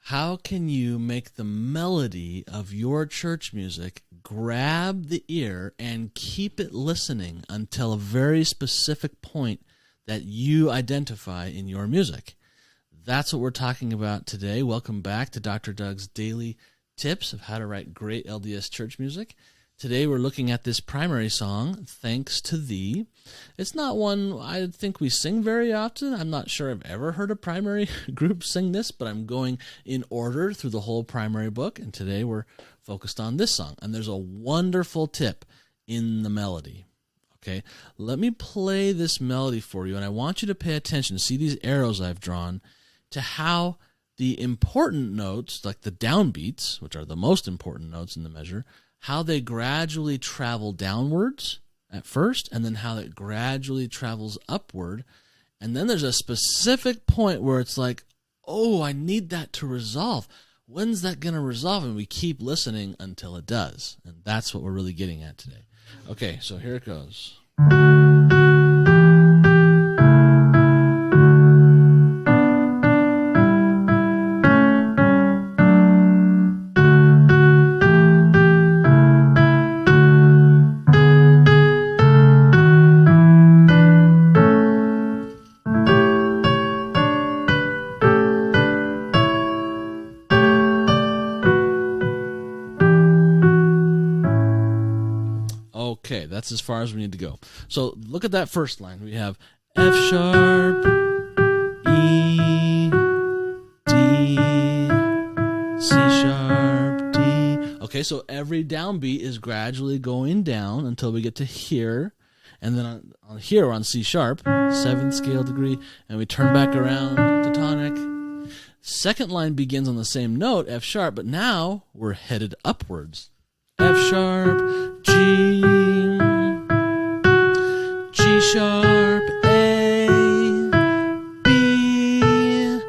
How can you make the melody of your church music grab the ear and keep it listening until a very specific point that you identify in your music? That's what we're talking about today. Welcome back to Dr. Doug's Daily Tips of how to write great LDS church music. Today we're looking at this primary song, Thanks to Thee. It's not one I think we sing very often. I'm not sure I've ever heard a primary group sing this, but I'm going in order through the whole primary book, and today we're focused on this song. And there's a wonderful tip in the melody. Okay, let me play this melody for you, and I want you to pay attention, see these arrows I've drawn, to how the important notes, like the downbeats, which are the most important notes in the measure, how they gradually travel downwards at first, and then how it gradually travels upward. And then there's a specific point where it's like, oh, I need that to resolve. When's that going to resolve? And we keep listening until it does. And that's what we're really getting at today. Okay, so here it goes. Okay, that's as far as we need to go. So look at that first line. We have F sharp, E, D, C sharp, D. Okay, so every downbeat is gradually going down until we get to here. And then on here, we're on C sharp, 7th scale degree, and we turn back around to tonic. Second line begins on the same note, F sharp, but now we're headed upwards. F sharp, G, G sharp, A, B,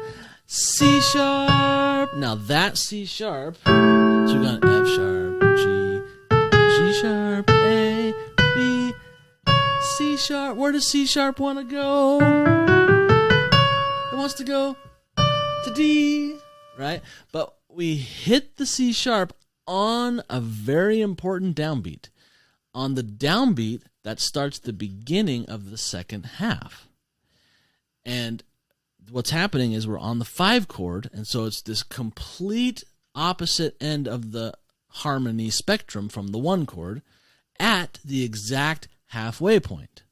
C sharp. Now that's C sharp. So we've got F sharp, G, G sharp, A, B, C sharp. Where does C sharp want to go? It wants to go to D, right? But we hit the C sharp on a very important downbeat. On the downbeat, that starts the beginning of the second half. And what's happening is we're on the 5 chord, and so it's this complete opposite end of the harmony spectrum from the 1 chord at the exact halfway point.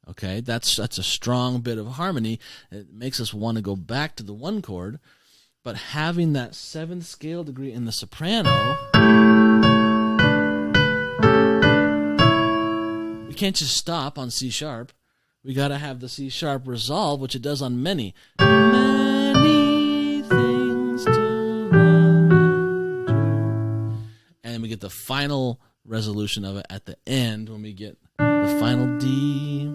Okay, that's a strong bit of harmony. It makes us want to go back to the 1 chord. But having that 7th scale degree in the soprano, we can't just stop on C sharp. We got to have the C sharp resolve, which it does on many. Many things to love and do. And we get the final resolution of it at the end when we get the final D.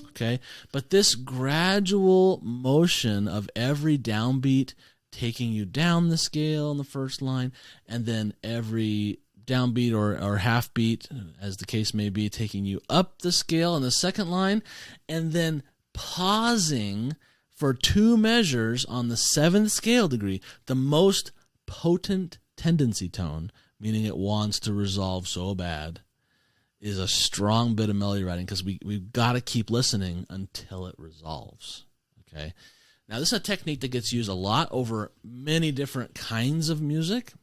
Okay? But this gradual motion of every downbeat taking you down the scale in the first line, and then every downbeat or half beat, as the case may be, taking you up the scale in the second line, and then pausing for 2 measures on the 7th scale degree, the most potent tendency tone, meaning it wants to resolve so bad, is a strong bit of melody writing, because we've got to keep listening until it resolves. Okay? Now, this is a technique that gets used a lot over many different kinds of music,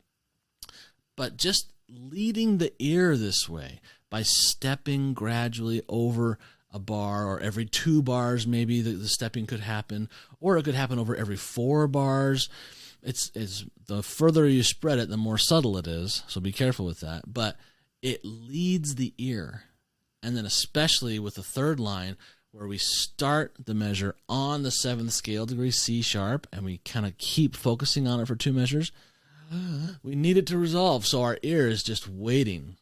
but just leading the ear this way by stepping gradually over a bar, or every 2 bars maybe the stepping could happen, or it could happen over every 4 bars. It's the further you spread it, the more subtle it is, so be careful with that. But it leads the ear, and then especially with the third line, where we start the measure on the 7th scale degree, C sharp, and we kind of keep focusing on it for 2 measures. We need it to resolve, so our ear is just waiting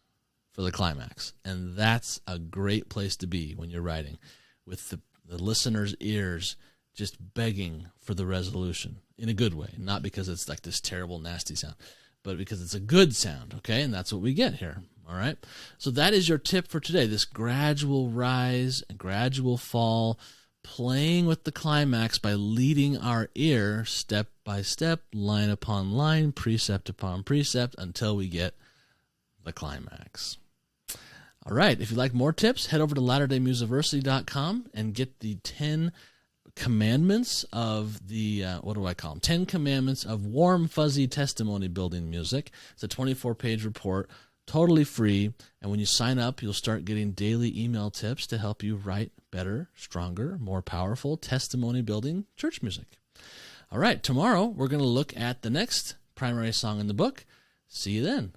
for the climax. And that's a great place to be when you're writing, with the listener's ears just begging for the resolution in a good way, not because it's like this terrible, nasty sound, but because it's a good sound, okay? And that's what we get here. All right, so that is your tip for today, this gradual rise and gradual fall, playing with the climax by leading our ear step by step, line upon line, precept upon precept, until we get the climax. All right, if you'd like more tips, head over to latterdaymusiversity.com and get the 10 commandments of the, 10 commandments of warm, fuzzy testimony building music. It's a 24-page report, totally free, and when you sign up, you'll start getting daily email tips to help you write better, stronger, more powerful testimony building church music. All right, tomorrow we're going to look at the next primary song in the book. See you then.